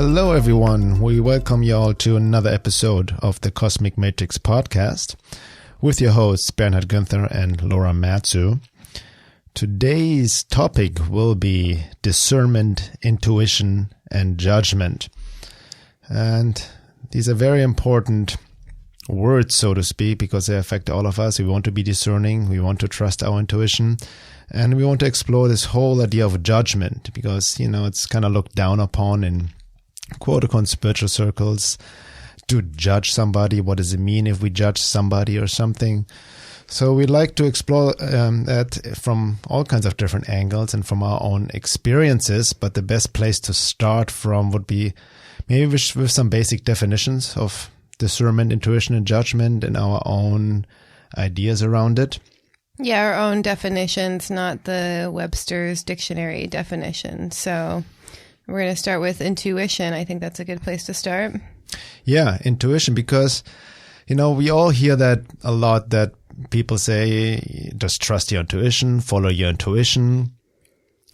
Hello everyone, we welcome you all to another episode of the Cosmic Matrix podcast with your hosts Bernhard Günther and Laura Matsu. Today's topic will be discernment, intuition, and judgment. And these are very important words, so to speak, because they affect all of us. We want to be discerning, we want to trust our intuition, and we want to explore this whole idea of judgment because, it's kind of looked down upon in quote-unquote spiritual circles to judge somebody. What does it mean if we judge somebody or something? So we'd like to explore that from all kinds of different angles and from our own experiences, but the best place to start from would be maybe with some basic definitions of discernment, intuition, and judgment and our own ideas around it. Yeah, our own definitions, not the Webster's dictionary definition. So we're going to start with intuition. I think that's a good place to start. Yeah, intuition, because, we all hear that a lot, that people say, just trust your intuition, follow your intuition.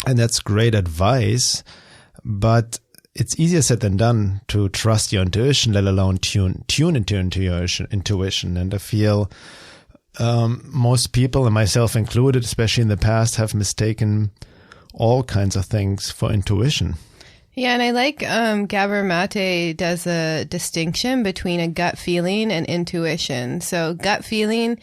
And that's great advice. But it's easier said than done to trust your intuition, let alone tune into your intuition. And I feel most people, and myself included, especially in the past, have mistaken all kinds of things for intuition. Yeah, and I like Gabor Mate does a distinction between a gut feeling and intuition. So gut feeling,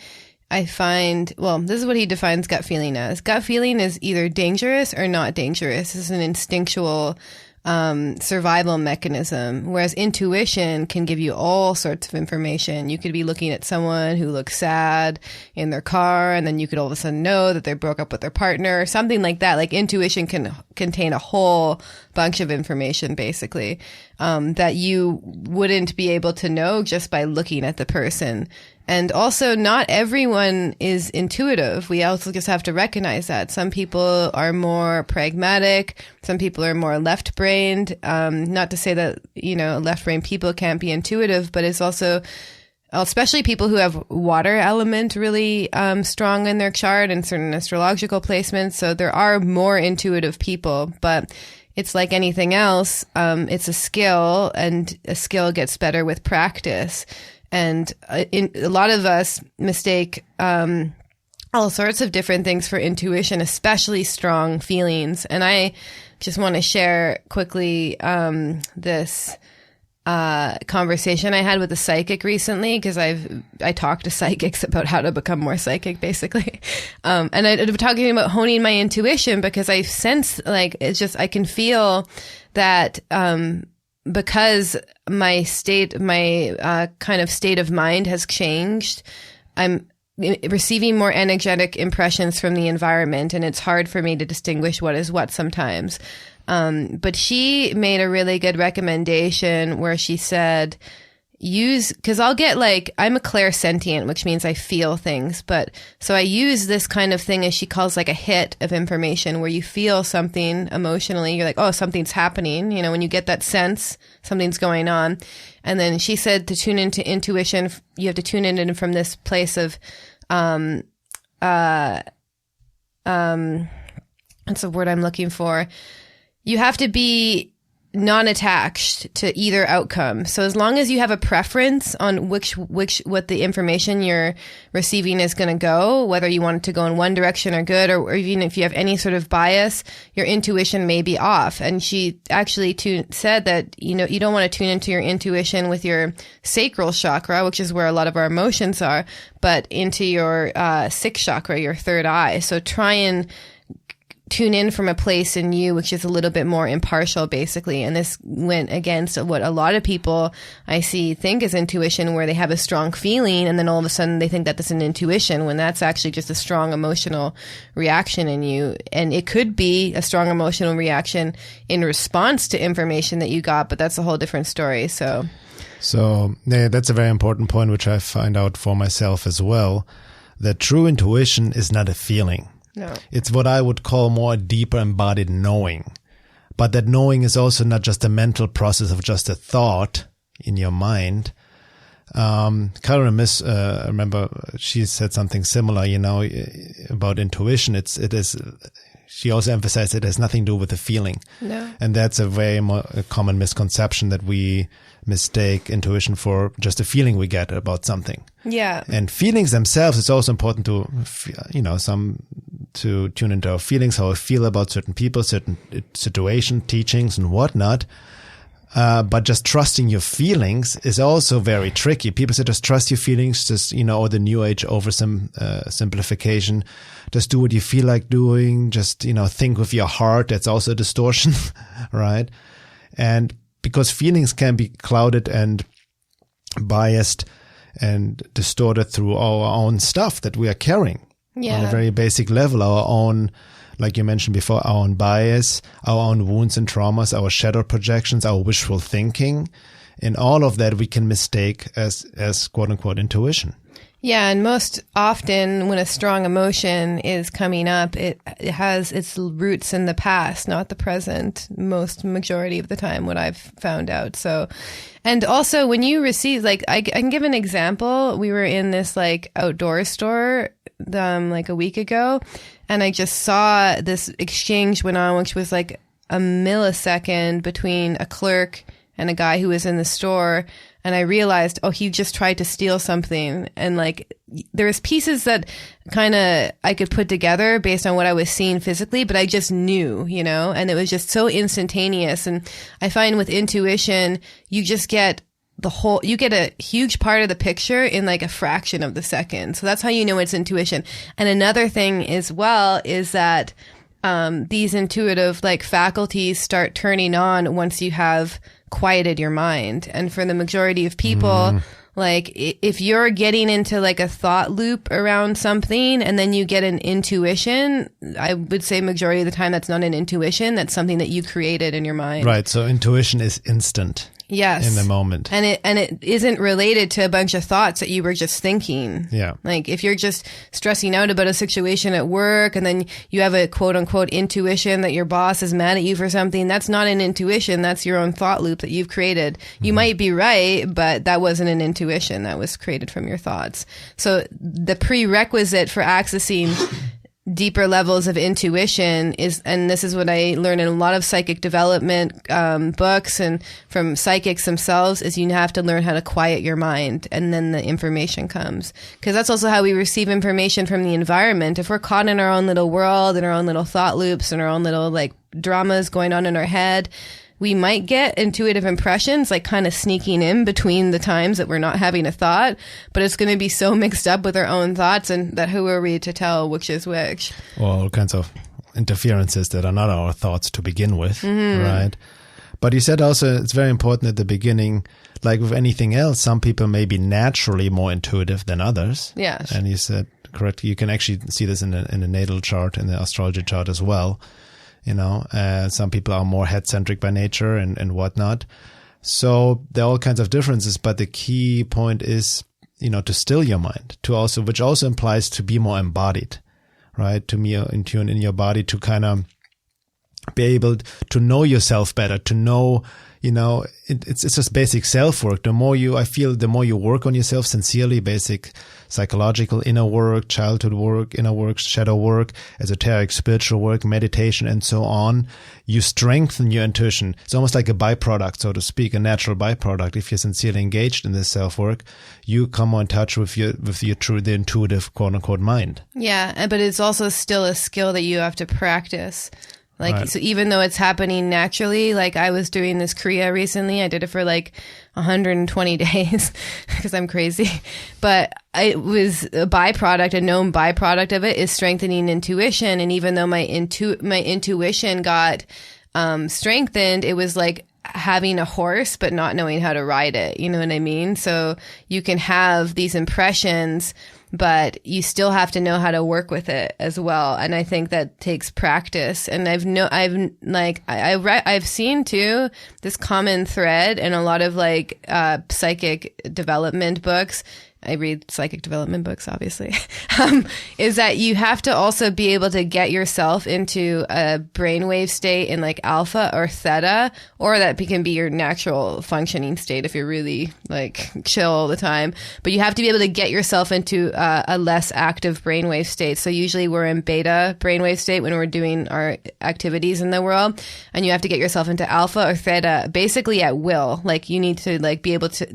I find, this is what he defines gut feeling as. Gut feeling is either dangerous or not dangerous. It's an instinctual survival mechanism, whereas intuition can give you all sorts of information. You could be looking at someone who looks sad in their car, and then you could all of a sudden know that they broke up with their partner or something like that. Like intuition can contain a whole bunch of information, basically, that you wouldn't be able to know just by looking at the person. And also, not everyone is intuitive. We also just have to recognize that. Some people are more pragmatic. Some people are more left-brained. Not to say that, left-brained people can't be intuitive, but it's also, especially people who have water element really strong in their chart and certain astrological placements. So there are more intuitive people, but it's like anything else. It's a skill, and a skill gets better with practice. And a lot of us mistake all sorts of different things for intuition, especially strong feelings. And I just want to share quickly this conversation I had with a psychic recently, because I talk to psychics about how to become more psychic, basically. And I'm talking about honing my intuition because I sense I can feel that because my kind of state of mind has changed, I'm receiving more energetic impressions from the environment, and it's hard for me to distinguish what is what sometimes. But she made a really good recommendation where she said, because I'll get I'm a clairsentient, which means I feel things. So I use this kind of thing, as she calls, like a hit of information, where you feel something emotionally. You're like, oh, something's happening. When you get that sense, something's going on. And then she said to tune into intuition, you have to tune in from this place of, what's the word I'm looking for? You have to be non-attached to either outcome. So as long as you have a preference on what the information you're receiving is going to go, whether you want it to go in one direction or good, or even if you have any sort of bias, your intuition may be off. And she actually said that, you don't want to tune into your intuition with your sacral chakra, which is where a lot of our emotions are, but into your sixth chakra, your third eye. So try and tune in from a place in you which is a little bit more impartial, basically. And this went against what a lot of people I see think is intuition, where they have a strong feeling and then all of a sudden they think that that's an intuition, when that's actually just a strong emotional reaction in you. And it could be a strong emotional reaction in response to information that you got, but that's a whole different story. So yeah, that's a very important point, which I find out for myself as well, that true intuition is not a feeling. No. It's what I would call more a deeper embodied knowing. But that knowing is also not just a mental process of just a thought in your mind. Karen Miss, remember she said something similar, about intuition. It is she also emphasized it has nothing to do with the feeling. No. And that's a very common misconception, that we mistake intuition for just a feeling we get about something. Yeah. And feelings themselves, it's also important to, to tune into our feelings, how I feel about certain people, certain situation, teachings and whatnot. But just trusting your feelings is also very tricky. People say just trust your feelings, just, or the new age over some simplification. Just do what you feel like doing. Just, think with your heart. That's also a distortion, right? And because feelings can be clouded and biased and distorted through our own stuff that we are carrying on a very basic level, our own, like you mentioned before, our own bias, our own wounds and traumas, our shadow projections, our wishful thinking, and all of that we can mistake as quote unquote intuition. Yeah, and most often when a strong emotion is coming up, it has its roots in the past, not the present, majority of the time, what I've found out. So, and also when you receive, like, I can give an example. We were in this like outdoor store like a week ago, and I just saw this exchange went on, which was like a millisecond between a clerk and a guy who was in the store. And I realized, he just tried to steal something. And like, there was pieces that kind of I could put together based on what I was seeing physically, but I just knew, and it was just so instantaneous. And I find with intuition, you just get you get a huge part of the picture in like a fraction of the second. So that's how you know it's intuition. And another thing as well is that these intuitive like faculties start turning on once you have quieted your mind. And for the majority of people, like if you're getting into like a thought loop around something and then you get an intuition, I would say majority of the time that's not an intuition. That's something that you created in your mind. Right. So intuition is instant. Yes. In the moment. And it isn't related to a bunch of thoughts that you were just thinking. Yeah. Like if you're just stressing out about a situation at work and then you have a quote unquote intuition that your boss is mad at you for something, that's not an intuition. That's your own thought loop that you've created. You might be right, but that wasn't an intuition. That was created from your thoughts. So the prerequisite for accessing deeper levels of intuition is, and this is what I learned in a lot of psychic development books and from psychics themselves, is you have to learn how to quiet your mind, and then the information comes. Because that's also how we receive information from the environment. If we're caught in our own little world, in our own little thought loops, and our own little like dramas going on in our head, we might get intuitive impressions like kind of sneaking in between the times that we're not having a thought, but it's going to be so mixed up with our own thoughts, and that who are we to tell which is which? Well, all kinds of interferences that are not our thoughts to begin with, right? But you said also it's very important at the beginning, like with anything else, some people may be naturally more intuitive than others. Yes. And you said, correct, you can actually see this in the natal chart, in the astrology chart as well. Some people are more head-centric by nature and whatnot. So there are all kinds of differences, but the key point is, to still your mind, which also implies to be more embodied, right? To be in tune in your body, to kind of be able to know yourself better, to know, it's just basic self-work. The more you work on yourself sincerely, basic psychological inner work, childhood work, inner work, shadow work, esoteric spiritual work, meditation, and so on, you strengthen your intuition. It's almost like a byproduct, so to speak, a natural byproduct. If you're sincerely engaged in this self-work, you come more in touch with the intuitive, quote-unquote, mind. Yeah, but it's also still a skill that you have to practice. Right. So even though it's happening naturally, like I was doing this Kriya recently, I did it for like 120 days because I'm crazy, but it was a byproduct, a known byproduct of it is strengthening intuition. And even though my intuition got strengthened, it was like having a horse, but not knowing how to ride it. You know what I mean? So you can have these impressions, but you still have to know how to work with it as well. And I think that takes practice. And I've seen too this common thread in a lot of like psychic development books. I read psychic development books, obviously, is that you have to also be able to get yourself into a brainwave state in like alpha or theta, or that can be your natural functioning state if you're really like chill all the time. But you have to be able to get yourself into a less active brainwave state. So usually we're in beta brainwave state when we're doing our activities in the world, and you have to get yourself into alpha or theta basically at will. Like you need to like be able to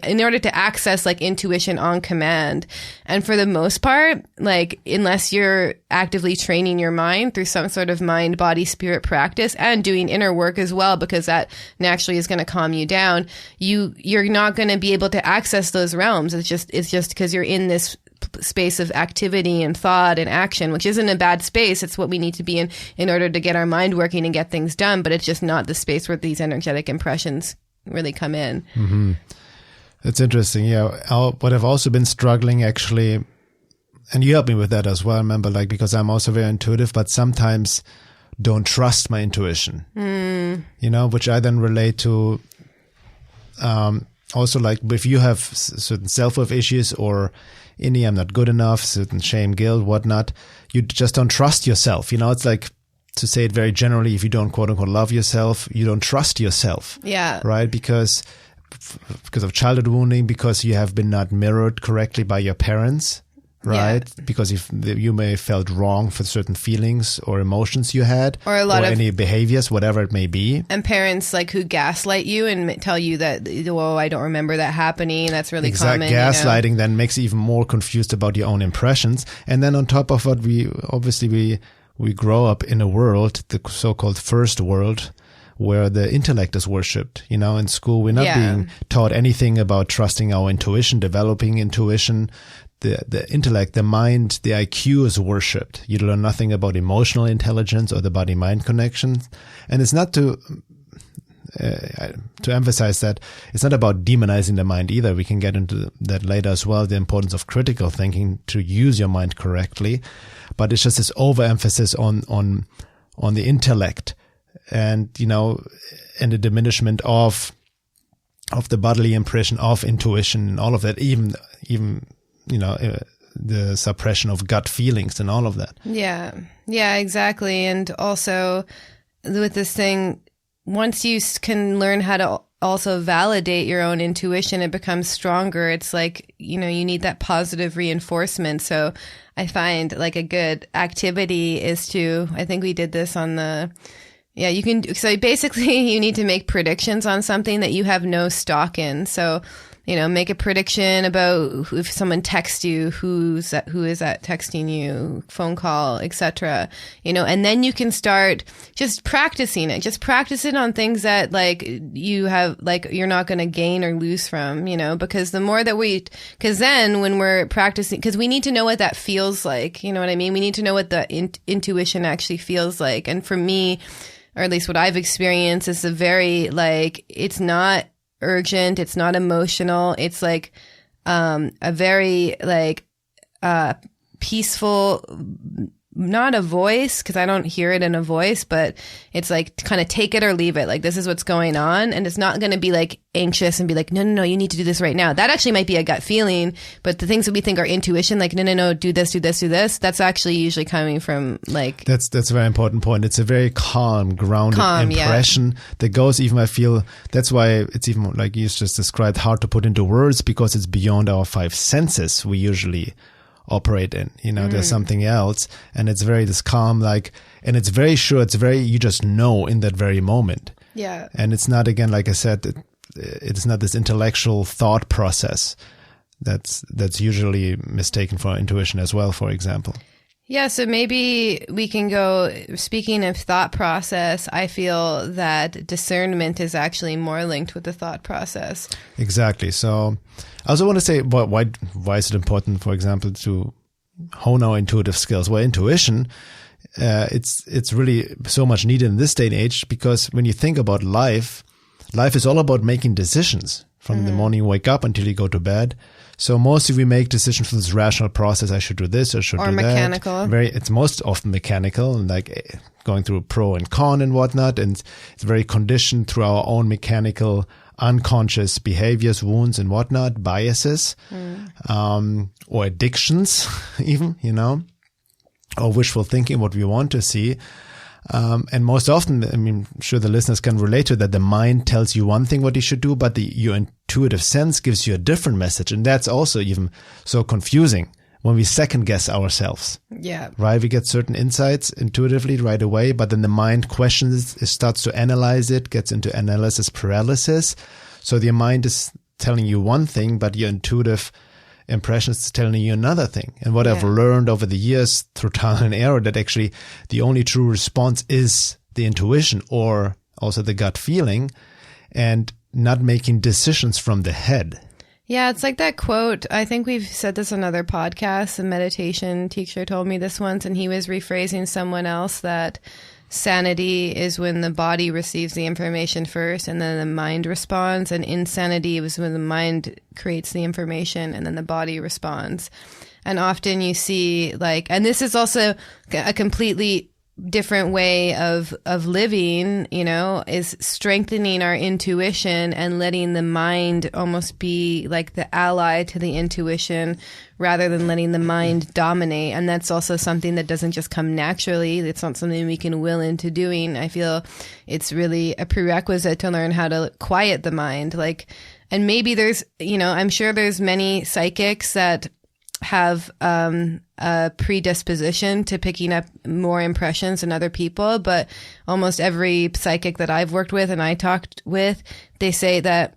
in order to access like intuition on command. And for the most part, like unless you're actively training your mind through some sort of mind, body, spirit practice and doing inner work as well, because that naturally is going to calm you down, you're not going to be able to access those realms. It's just because you're in this space of activity and thought and action, which isn't a bad space. It's what we need to be in order to get our mind working and get things done. But it's just not the space where these energetic impressions really come in. Mm-hmm. That's interesting. Yeah. What I've also been struggling actually, and you helped me with that as well, remember, like, because I'm also very intuitive, but sometimes don't trust my intuition, you know, which I then relate to, also like if you have certain self-worth issues or I'm not good enough, certain shame, guilt, whatnot, you just don't trust yourself. You know, it's like, to say it very generally, if you don't quote unquote love yourself, you don't trust yourself. Yeah. Right? Because of childhood wounding, because you have been not mirrored correctly by your parents, right? Yeah. Because if you may have felt wrong for certain feelings or emotions you had, or any behaviors, whatever it may be. And parents like who gaslight you and tell you that, oh, I don't remember that happening. That's really common. Gaslighting, you know? Then makes you even more confused about your own impressions. And then on top of what we grow up in a world, the so-called first world, where the intellect is worshipped. You know, in school, we're not being taught anything about trusting our intuition, developing intuition. The intellect, the mind, the IQ is worshipped. You learn nothing about emotional intelligence or the body-mind connections. And it's not to emphasize that it's not about demonizing the mind either. We can get into that later as well, the importance of critical thinking to use your mind correctly. But it's just this overemphasis on the intellect and, you know, and the diminishment of the bodily impression of intuition and all of that, even, you know, the suppression of gut feelings and all of that. Yeah. Yeah, exactly. And also with this thing, once you can learn how to also validate your own intuition, it becomes stronger. It's like, you know, you need that positive reinforcement. So I find like a good activity is I think we did this on so basically you need to make predictions on something that you have no stock in. So, you know, make a prediction about if someone texts you, who is that texting you, phone call, etc. You know, and then you can start just practicing it. Just practice it on things that like you have, like you're not going to gain or lose from, you know, because the more that because then when we're practicing, because we need to know what that feels like. You know what I mean? We need to know what the intuition actually feels like. And for me, or at least what I've experienced, is a very like, it's not urgent, it's not emotional, it's like a very like peaceful, not a voice, because I don't hear it in a voice, but it's like kind of take it or leave it. Like, this is what's going on. And it's not going to be like anxious and be like, no, you need to do this right now. That actually might be a gut feeling. But the things that we think are intuition, like, no, do this. That's actually usually coming from like. That's a very important point. It's a very calm, grounded impression that goes even, I feel, that's why it's even like you just described, hard to put into words, because it's beyond our five senses we usually operate in, you know, there's something else, and it's very this calm, like, and it's very sure, it's very, you just know in that very moment. Yeah. And it's not, again, like I said, it's not this intellectual thought process that's usually mistaken for intuition as well, for example. Yeah, so maybe we can go, speaking of thought process, I feel that discernment is actually more linked with the thought process. Exactly. So I also want to say, why is it important, for example, to hone our intuitive skills? Well, intuition, it's really so much needed in this day and age, because when you think about life is all about making decisions from the morning you wake up until you go to bed. So mostly we make decisions for this rational process. I should do this, I should do that. Or mechanical. It's most often mechanical, and like going through pro and con and whatnot. And it's very conditioned through our own mechanical unconscious behaviors, wounds and whatnot, biases, or addictions even, or wishful thinking, what we want to see. And most often, I'm sure the listeners can relate to that. The mind tells you one thing what you should do, but your intuitive sense gives you a different message. And that's also even so confusing when we second guess ourselves. Yeah. Right? We get certain insights intuitively right away, but then the mind questions it, starts to analyze it, gets into analysis paralysis. So your mind is telling you one thing, but your intuitive impressions is telling you another thing. And what I've learned over the years through trial and error, that actually the only true response is the intuition or also the gut feeling, and not making decisions from the head. Yeah, it's like that quote. I think we've said this on other podcasts. A meditation teacher told me this once, and he was rephrasing someone else that sanity is when the body receives the information first and then the mind responds, and insanity was when the mind creates the information and then the body responds. And often you see and this is also a completely different way of living, is strengthening our intuition and letting the mind almost be like the ally to the intuition rather than letting the mind dominate. And that's also something that doesn't just come naturally. It's not something we can will into doing. I feel it's really a prerequisite to learn how to quiet the mind. And maybe there's, I'm sure there's many psychics that have a predisposition to picking up more impressions than other people, but almost every psychic that I've worked with and I talked with, they say that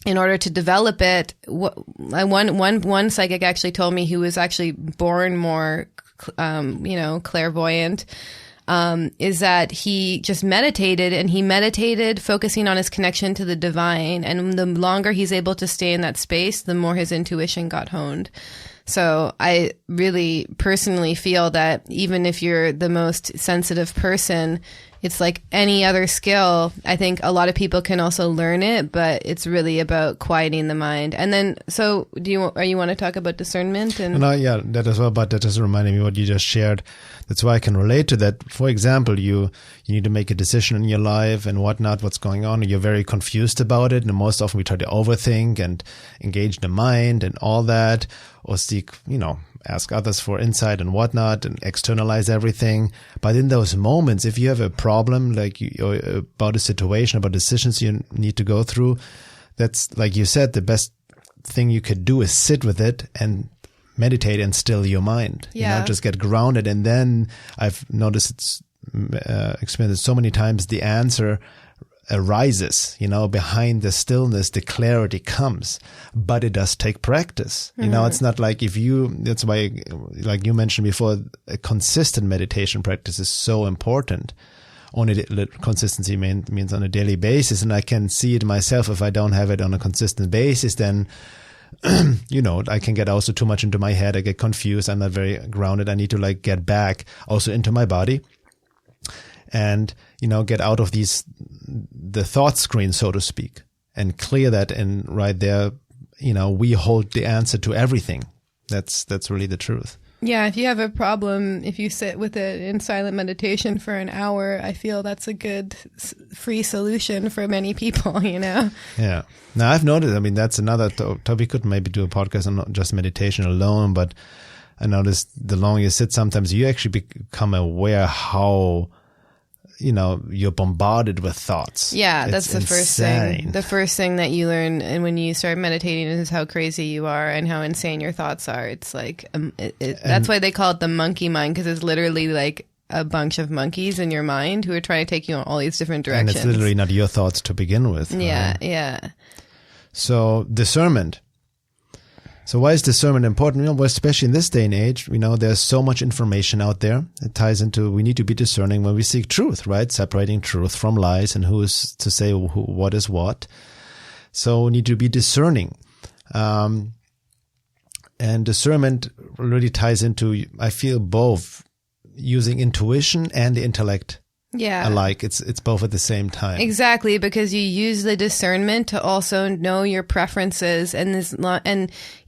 in order to develop it, one psychic actually told me, who was actually born more, clairvoyant, is that he just meditated, and he meditated focusing on his connection to the divine. And the longer he's able to stay in that space, the more his intuition got honed. So I really personally feel that even if you're the most sensitive person, it's like any other skill. I think a lot of people can also learn it, but it's really about quieting the mind. And then, so you want to talk about discernment? Yeah, that as well, but that just reminded me what you just shared. That's why I can relate to that. For example, you need to make a decision in your life and whatnot, what's going on, and you're very confused about it. And most often we try to overthink and engage the mind and all that, or seek, ask others for insight and whatnot and externalize everything. But in those moments, if you have a problem, about a situation, about decisions you need to go through, that's, like you said, the best thing you could do is sit with it and meditate and still your mind. Just get grounded. And then I've noticed experienced it so many times, the answer arises, behind the stillness, the clarity comes, but it does take practice. It's not like that's why, like you mentioned before, a consistent meditation practice is so important. Only consistency means on a daily basis. And I can see it myself. If I don't have it on a consistent basis, then, I can get also too much into my head. I get confused. I'm not very grounded. I need to get back also into my body and, get out of the thought screen, so to speak, and clear that. And right there, we hold the answer to everything. That's really the truth. Yeah, if you have a problem, if you sit with it in silent meditation for an hour, I feel that's a good free solution for many people, Yeah. Now, I've noticed, that's another topic. We could maybe do a podcast on not just meditation alone, but I noticed the longer you sit, sometimes you actually become aware how, you're bombarded with thoughts. Yeah, that's the first thing. The first thing that you learn, and when you start meditating, is how crazy you are and how insane your thoughts are. It's like, that's why they call it the monkey mind, because it's literally like a bunch of monkeys in your mind who are trying to take you in all these different directions. And it's literally not your thoughts to begin with. Yeah, right? Yeah. So discernment. So why is discernment important? Well, especially in this day and age, there's so much information out there. It ties into, we need to be discerning when we seek truth, right? Separating truth from lies and who is to say what is what. So we need to be discerning. And discernment really ties into, I feel, both using intuition and the intellect. Yeah. Alike. It's both at the same time. Exactly, because you use the discernment to also know your preferences, and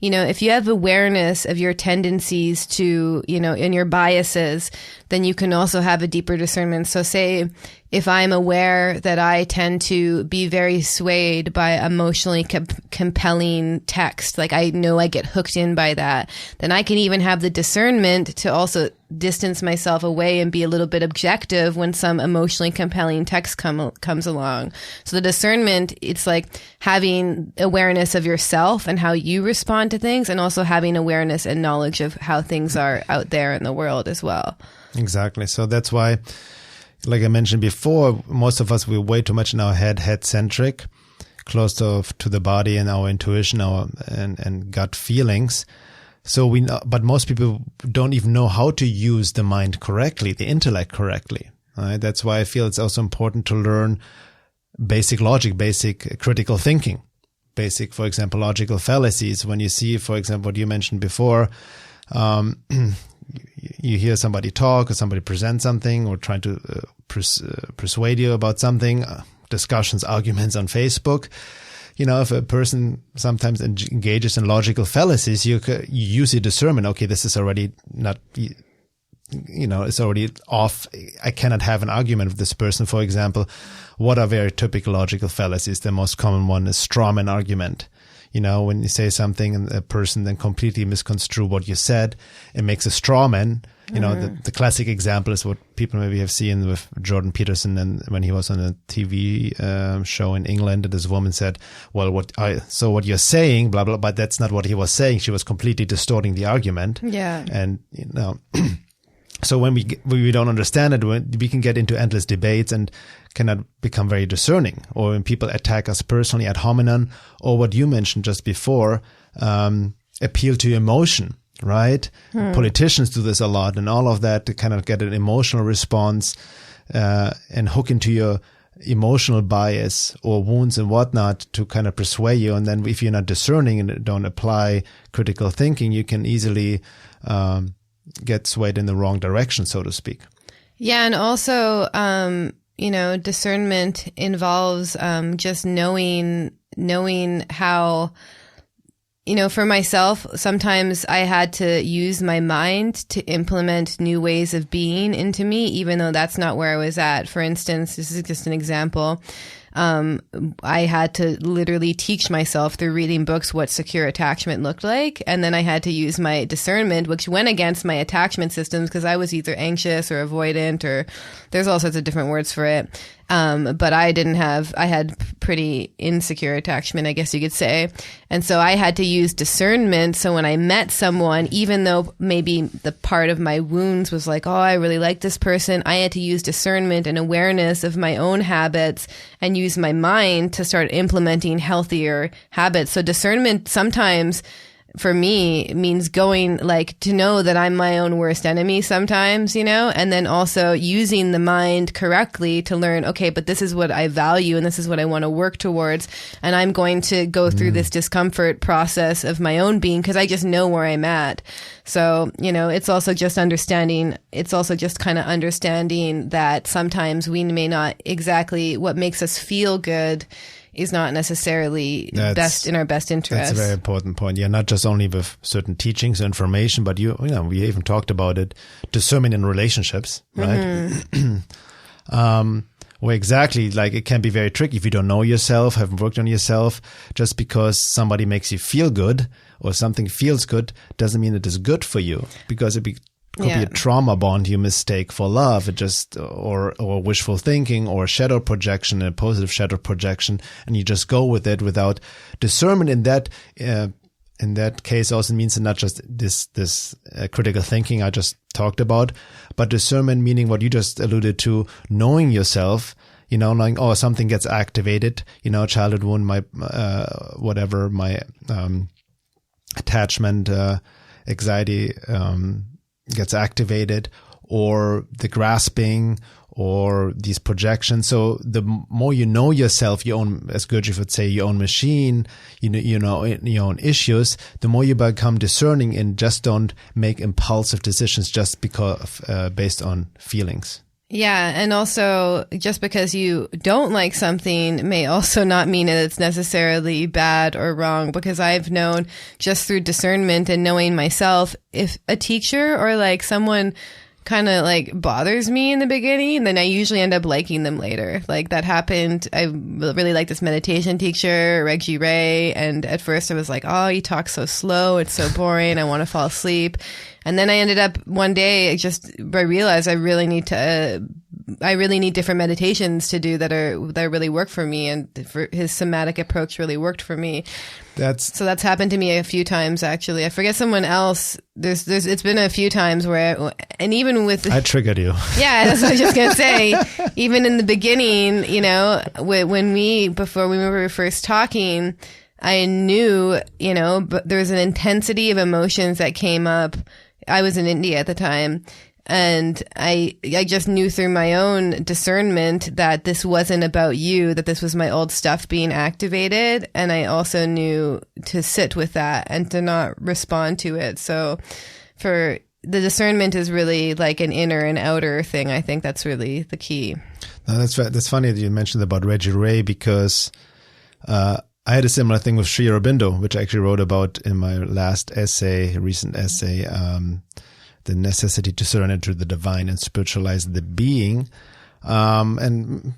if you have awareness of your tendencies to, and your biases, then you can also have a deeper discernment. So say if I'm aware that I tend to be very swayed by emotionally compelling text, like I know I get hooked in by that, then I can even have the discernment to also distance myself away and be a little bit objective when some emotionally compelling text comes along. So the discernment, it's like having awareness of yourself and how you respond to things, and also having awareness and knowledge of how things are out there in the world as well. Exactly. So that's why, like I mentioned before, most of us, we're way too much in our head-centric, close to the body and our intuition, and gut feelings. So but most people don't even know how to use the mind correctly, the intellect correctly. Right? That's why I feel it's also important to learn basic logic, basic critical thinking, basic, for example, logical fallacies. When you see, for example, what you mentioned before, you hear somebody talk or somebody present something or trying to persuade you about something, discussions, arguments on Facebook. If a person sometimes engages in logical fallacies, you use your discernment. Okay, this is already not, it's already off. I cannot have an argument with this person. For example, what are very typical logical fallacies? The most common one is strawman argument. When you say something and a person then completely misconstrue what you said, it makes a straw man. The classic example is what people maybe have seen with Jordan Peterson, and when he was on a TV show in England, and this woman said, well, what you're saying, blah, blah, but that's not what he was saying. She was completely distorting the argument. Yeah. And, so when we don't understand it, we can get into endless debates and cannot become very discerning. Or when people attack us personally ad hominem, or what you mentioned just before, appeal to emotion, right? Politicians do this a lot, and all of that to kind of get an emotional response and hook into your emotional bias or wounds and whatnot to kind of persuade you. And then if you're not discerning and don't apply critical thinking, you can easily get swayed in the wrong direction, so to speak. Yeah. And also, discernment involves just knowing how, for myself, sometimes I had to use my mind to implement new ways of being into me, even though that's not where I was at. For instance, this is just an example. I had to literally teach myself through reading books what secure attachment looked like. And then I had to use my discernment, which went against my attachment systems because I was either anxious or avoidant, or there's all sorts of different words for it. But I had pretty insecure attachment, I guess you could say. And so I had to use discernment. So when I met someone, even though maybe the part of my wounds was like, oh, I really like this person, I had to use discernment and awareness of my own habits and use my mind to start implementing healthier habits. So discernment sometimes for me means going to know that I'm my own worst enemy sometimes, and then also using the mind correctly to learn, okay, but this is what I value and this is what I want to work towards. And I'm going to go through this discomfort process of my own being because I just know where I'm at. So, it's also just understanding, kind of understanding that sometimes we may not exactly what makes us feel good is not necessarily best in our best interest. That's a very important point. Yeah, not just only with certain teachings, information, but we even talked about it, discernment in relationships, right? Well, exactly. It can be very tricky if you don't know yourself, haven't worked on yourself. Just because somebody makes you feel good or something feels good doesn't mean it is good for you, because could be a trauma bond you mistake for love. It just or wishful thinking or shadow projection, a positive shadow projection, and you just go with it without discernment. In that case, also means not just this critical thinking I just talked about, but discernment meaning what you just alluded to, knowing yourself. Knowing, oh, something gets activated. Childhood wound, my attachment, anxiety. Gets activated, or the grasping, or these projections. So the more you know yourself, your own, as Gurdjieff would say, your own machine, your own issues, the more you become discerning and just don't make impulsive decisions just because based on feelings. Yeah. And also, just because you don't like something may also not mean that it's necessarily bad or wrong, because I've known just through discernment and knowing myself, if a teacher or someone kind of like bothers me in the beginning, then I usually end up liking them later. Like that happened. I really like this meditation teacher, Reggie Ray. And at first I was like, oh, he talks so slow. It's so boring. I want to fall asleep. And then I ended up one day, I realized I really need different meditations to do that really work for me. And for his somatic approach really worked for me. So that's happened to me a few times, actually. I forget someone else. It's been a few times where, and even with, I triggered you. Yeah, that's what I was just going to say. Even in the beginning, before we were first talking, I knew, but there was an intensity of emotions that came up. I was in India at the time. And I just knew through my own discernment that this wasn't about you, that this was my old stuff being activated. And I also knew to sit with that and to not respond to it. So for the discernment is really like an inner and outer thing. I think that's really the key. No, that's funny that you mentioned about Reggie Ray, because I had a similar thing with Sri Aurobindo, which I actually wrote about in my recent essay, the necessity to surrender to the divine and spiritualize the being. And,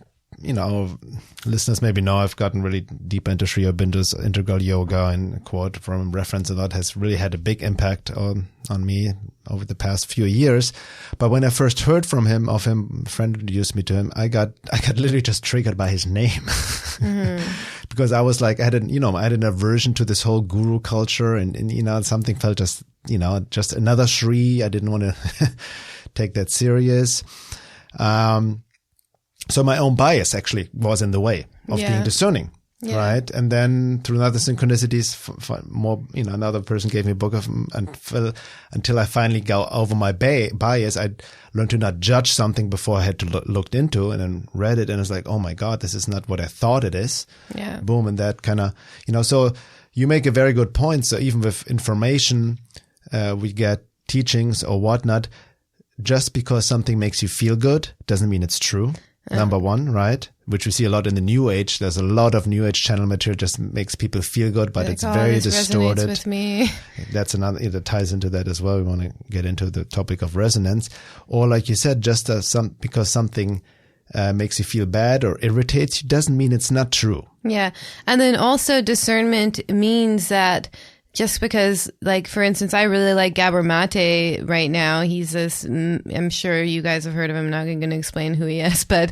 listeners maybe know I've gotten really deep into Sri Aurobindo's integral yoga, and quote from reference a lot, has really had a big impact on me over the past few years. But when I first heard from him, a friend introduced me to him, I got literally just triggered by his name. Mm-hmm. Because I was like, I had an aversion to this whole guru culture, and something felt just another Sri. I didn't want to take that serious. So my own bias actually was in the way of being discerning. Yeah. Right. And then through other synchronicities, another person gave me a book until I finally got over my bias. I learned to not judge something before I had to looked into, and then read it. And it's like, oh my God, this is not what I thought it is. Yeah. Boom. And that kind of, so you make a very good point. So even with information, we get teachings or whatnot, just because something makes you feel good doesn't mean it's true. Number one, right? Which we see a lot in the New Age. There's a lot of New Age channel material just makes people feel good, but it's very distorted. Resonates with me. That's another that ties into that as well. We want to get into the topic of resonance, or like you said, just because something makes you feel bad or irritates you doesn't mean it's not true. Yeah, and then also discernment means that. Just because, like, for instance, I really like Gabor Mate right now. He's this, I'm sure you guys have heard of him. I'm not going to explain who he is, but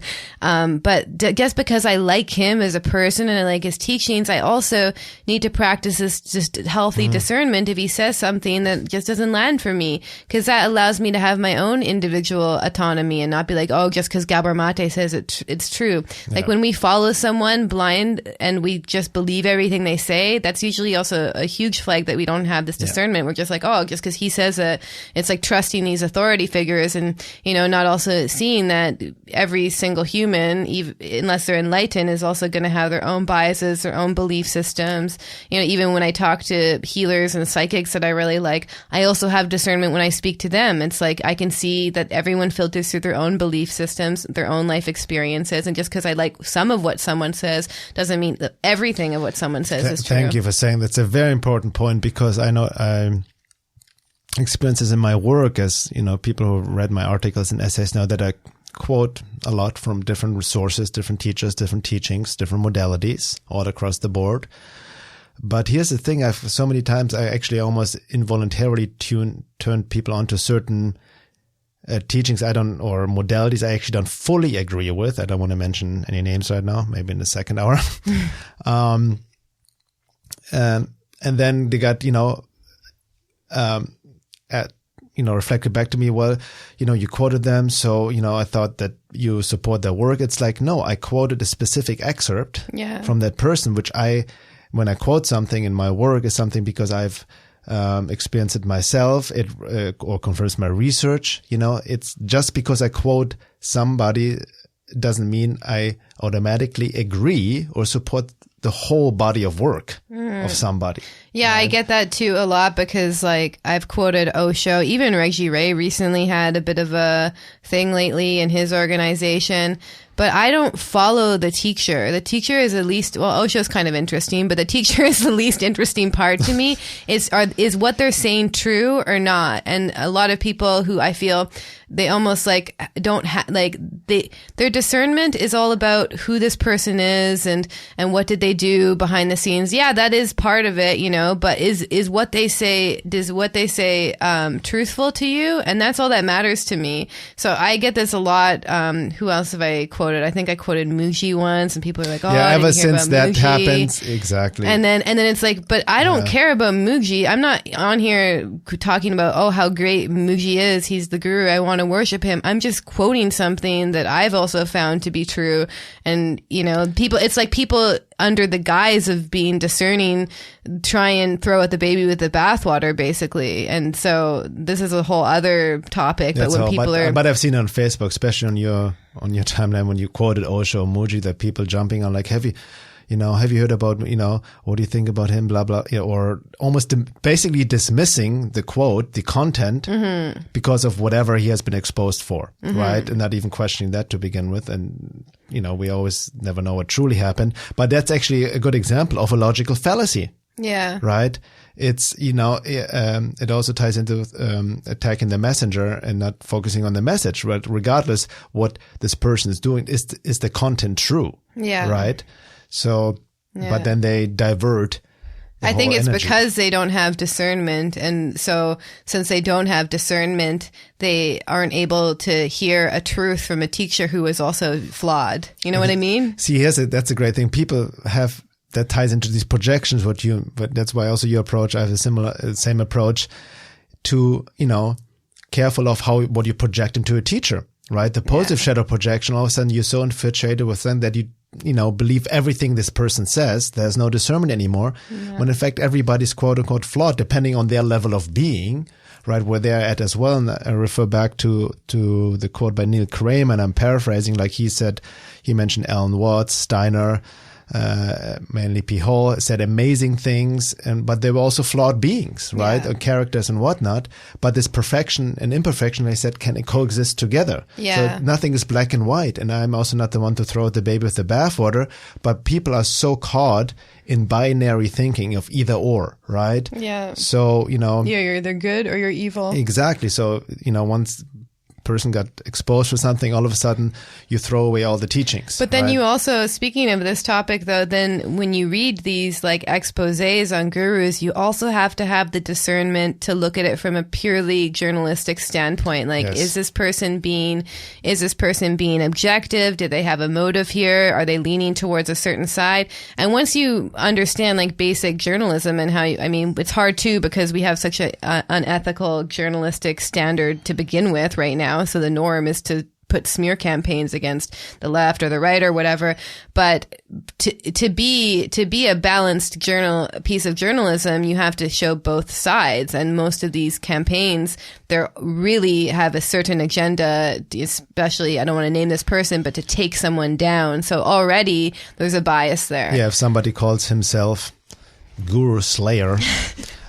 just because I like him as a person and I like his teachings, I also need to practice this just healthy discernment if he says something that just doesn't land for me, because that allows me to have my own individual autonomy and not be like, oh, just because Gabor Mate says it's true. Yeah. Like when we follow someone blind and we just believe everything they say, that's usually also a huge flag that we don't have this discernment. We're just like, oh, just because he says it, it's like trusting these authority figures, and not also seeing that every single human, unless they're enlightened, is also going to have their own biases, their own belief systems. Even when I talk to healers and psychics that I really like, I also have discernment when I speak to them. It's like I can see that everyone filters through their own belief systems, their own life experiences, and just because I like some of what someone says doesn't mean that everything of what someone says is true. Thank you for saying that's a very important point, because I know experiences in my work, as people who read my articles and essays know that I quote a lot from different resources, different teachers, different teachings, different modalities, all across the board. But here's the thing: so many times I actually almost involuntarily turned people onto certain teachings or modalities I actually don't fully agree with. I don't want to mention any names right now. Maybe in the second hour. And then they got, reflected back to me, well, you quoted them. So, I thought that you support their work. It's like, no, I quoted a specific excerpt from that person, which when I quote something in my work, is something because I've experienced it myself, or confirms my research. It's just because I quote somebody doesn't mean I automatically agree or support the whole body of work of somebody. Yeah, I get that too a lot because like I've quoted Osho. Even Reggie Ray recently had a bit of a thing lately in his organization. But I don't follow the teacher. The teacher is at least, well, Osho's kind of interesting, but the teacher is the least interesting part to me. Is what they're saying true or not? And a lot of people who I feel they almost like don't have, like their discernment is all about who this person is and what did they do behind the scenes. Yeah, that is part of it, you know, but is what they say, truthful to you? And that's all that matters to me. So I get this a lot. Who else have I quoted? I think I quoted Muji once, and people are like, "Oh, yeah." I Ever didn't hear since about that Muji. happens, exactly. And then it's like, but I don't care about Muji. I'm not on here talking about how great Muji is. He's the guru. I want to worship him. I'm just quoting something that I've also found to be true. And you know, it's like people under the guise of being discerning try and throw out the baby with the bathwater, basically. And so this is a whole other topic. That's but when people are, but I've seen on Facebook, especially on your timeline when you quoted Osho or Muji, that people jumping on like, have you heard about, what do you think about him, blah, blah, or almost basically dismissing the quote, the content, because of whatever he has been exposed for, right? And not even questioning that to begin with. And, we always never know what truly happened. But that's actually a good example of a logical fallacy. yeah. Right? It's, it also ties into attacking the messenger and not focusing on the message, right? Regardless what this person is doing, is the content true? Yeah. Right? So, but then they divert. I think it's energy. because they don't have discernment. And so since they don't have discernment, they aren't able to hear a truth from a teacher who is also flawed. You know what I mean? See, that's a great thing. People have, that ties into these projections, but that's why also your approach, I have a same approach to, careful of what you project into a teacher, right? The positive shadow projection, all of a sudden you're so infatuated with them that you believe everything this person says. There's no discernment anymore. Yeah. When in fact everybody's quote unquote flawed, depending on their level of being, right, where they're at as well. And I refer back to the quote by Neil Kramer, and I'm paraphrasing, like he mentioned Alan Watts, Steiner, mainly P. Hall, said amazing things, but they were also flawed beings, right? Yeah. Characters and whatnot. But this perfection and imperfection, they said, can coexist together. Yeah. So nothing is black and white. And I'm also not the one to throw out the baby with the bathwater, but people are so caught in binary thinking of either or, right? Yeah. So, yeah, you're either good or you're evil. Exactly. So, once person got exposed for something, all of a sudden you throw away all the teachings. But then right? you also, speaking of this topic though, then when you read these like exposés on gurus, you also have to have the discernment to look at it from a purely journalistic standpoint. Like, Yes. is this person being objective? Do they have a motive here? Are they leaning towards a certain side? And once you understand like basic journalism and how it's hard too, because we have such a unethical journalistic standard to begin with right now. So the norm is to put smear campaigns against the left or the right or whatever. But to be a balanced piece of journalism, you have to show both sides. And most of these campaigns, they really have a certain agenda, especially, I don't want to name this person, but to take someone down. So already there's a bias there. Yeah, if somebody calls himself Guru Slayer,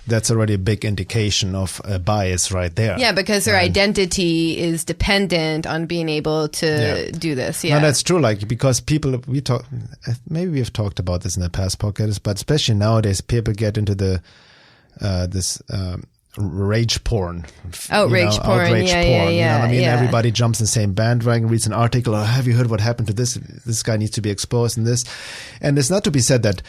that's already a big indication of a bias right there. Yeah, because their identity is dependent on being able to do this. Yeah, no, that's true. Like, because people, maybe we've talked about this in the past podcasts, but especially nowadays, people get into this rage porn. Outrage porn. Outrage Yeah, porn. yeah, You know what I mean? yeah. Everybody jumps in the same bandwagon, reads an article, or have you heard what happened to this? This guy needs to be exposed in this. And it's not to be said that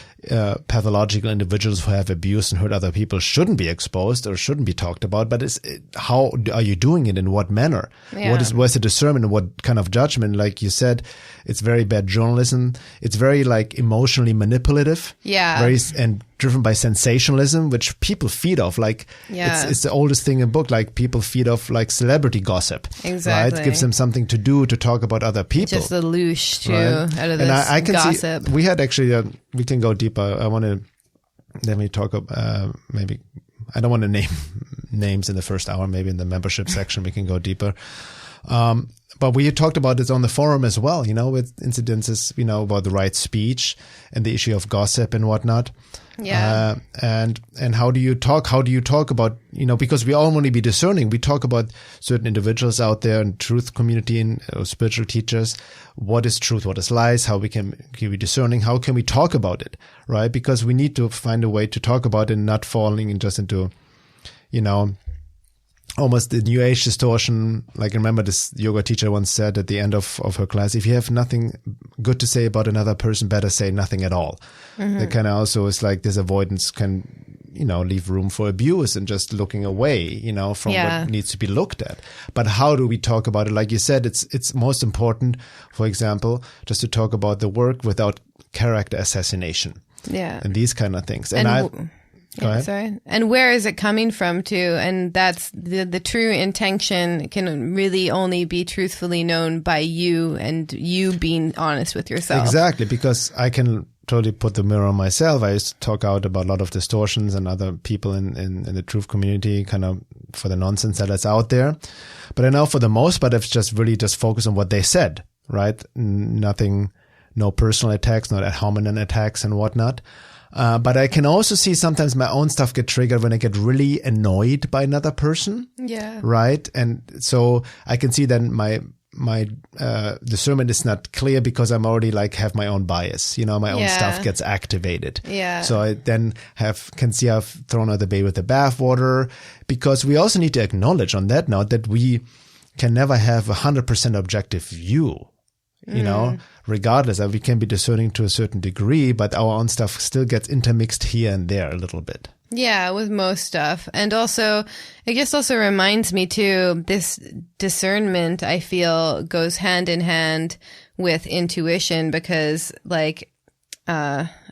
pathological individuals who have abused and hurt other people shouldn't be exposed or shouldn't be talked about, but how are you doing it, in what manner? Yeah. What's the discernment, and what kind of judgment? Like you said, it's very bad journalism. It's very like emotionally manipulative. Yeah. And driven by sensationalism, which people feed off. Like, it's the oldest thing in book. Like, people feed off like celebrity gossip. Exactly. Right? Gives them something to do, to talk about other people. Just the loosh too, Right? out of this and I can gossip. see, we had actually, we can go deeper. I want to, let me talk about, maybe, I don't want to name names in the first hour, maybe in the membership section we can go deeper. But we talked about this on the forum as well, with incidences, about the right speech and the issue of gossip and whatnot. Yeah. And how do you talk about, because we all want to be discerning. We talk about certain individuals out there in truth community and spiritual teachers. What is truth? What is lies? How can we be discerning? How can we talk about it? Right? Because we need to find a way to talk about it and not falling into, almost the new age distortion. Like I remember this yoga teacher once said at the end of her class, if you have nothing good to say about another person, better say nothing at all. Mm-hmm. That kind of also is like this avoidance can, leave room for abuse and just looking away, from what needs to be looked at. But how do we talk about it? Like you said, it's most important, for example, just to talk about the work without character assassination. Yeah. And these kind of things. Sorry. And where is it coming from too? And that's the true intention can really only be truthfully known by you and you being honest with yourself. Exactly, because I can totally put the mirror on myself. I used to talk out about a lot of distortions and other people in the truth community kind of for the nonsense that's out there. But I know for the most part, I've just really just focused on what they said, right? Nothing, no personal attacks, no ad hominem attacks and whatnot. But I can also see sometimes my own stuff get triggered when I get really annoyed by another person. Yeah. Right. And so I can see that my discernment is not clear because I'm already have my own bias, my own stuff gets activated. Yeah. So I then can see I've thrown out the baby with the bathwater, because we also need to acknowledge on that note that we can never have 100% objective view. Regardless, we can be discerning to a certain degree, but our own stuff still gets intermixed here and there a little bit. Yeah, with most stuff. And also, it just also reminds me too, this discernment, I feel, goes hand in hand with intuition because I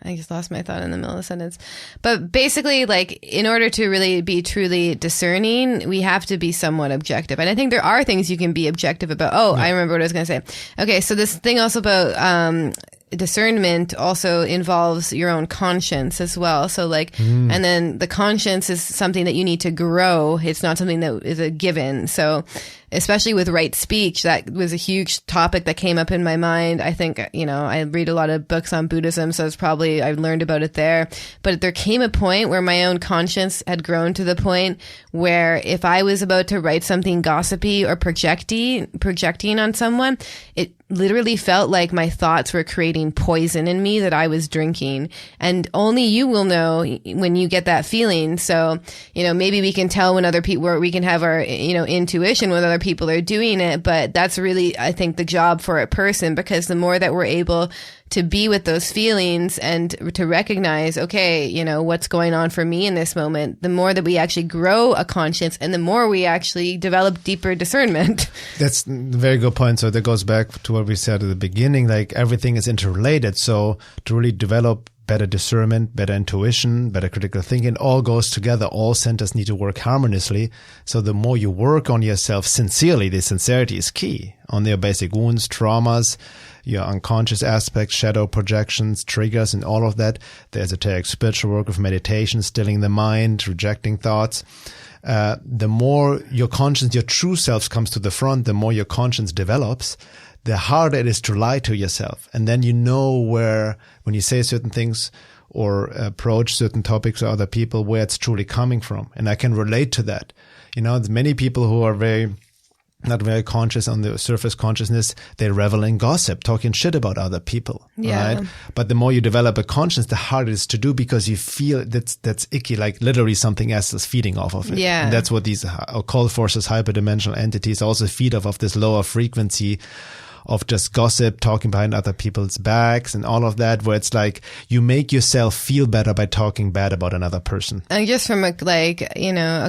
just lost my thought in the middle of the sentence. But basically, in order to really be truly discerning, we have to be somewhat objective. And I think there are things you can be objective about. Oh, yeah. I remember what I was going to say. Okay, so this thing also about discernment also involves your own conscience as well. So and then the conscience is something that you need to grow. It's not something that is a given. So especially with right speech, that was a huge topic that came up in my mind. I think, I read a lot of books on Buddhism, so it's probably, I learned about it there. But there came a point where my own conscience had grown to the point where if I was about to write something gossipy or projecting on someone, it literally felt like my thoughts were creating poison in me that I was drinking. And only you will know when you get that feeling. So, maybe we can tell when other people, where we can have our, intuition when other people are doing it. But that's really, I think, the job for a person, because the more that we're able to be with those feelings and to recognize, okay, what's going on for me in this moment, the more that we actually grow a conscience and the more we actually develop deeper discernment. That's a very good point. So that goes back to what we said at the beginning, everything is interrelated. So to really develop better discernment, better intuition, better critical thinking, all goes together. All centers need to work harmoniously. So the more you work on yourself sincerely, the sincerity is key on their basic wounds, traumas, your unconscious aspects, shadow projections, triggers, and all of that. The esoteric spiritual work of meditation, stilling the mind, rejecting thoughts. The more your conscience, your true self comes to the front, the more your conscience develops, the harder it is to lie to yourself. And then where, when you say certain things or approach certain topics or other people, where it's truly coming from. And I can relate to that. There's many people who are not very conscious on the surface consciousness, they revel in gossip, talking shit about other people. Yeah. Right? But the more you develop a conscience, the harder it is to do, because you feel that's icky, literally something else is feeding off of it. Yeah. And that's what these occult forces, hyperdimensional entities also feed off of this lower frequency of just gossip, talking behind other people's backs and all of that, where it's you make yourself feel better by talking bad about another person. And just from a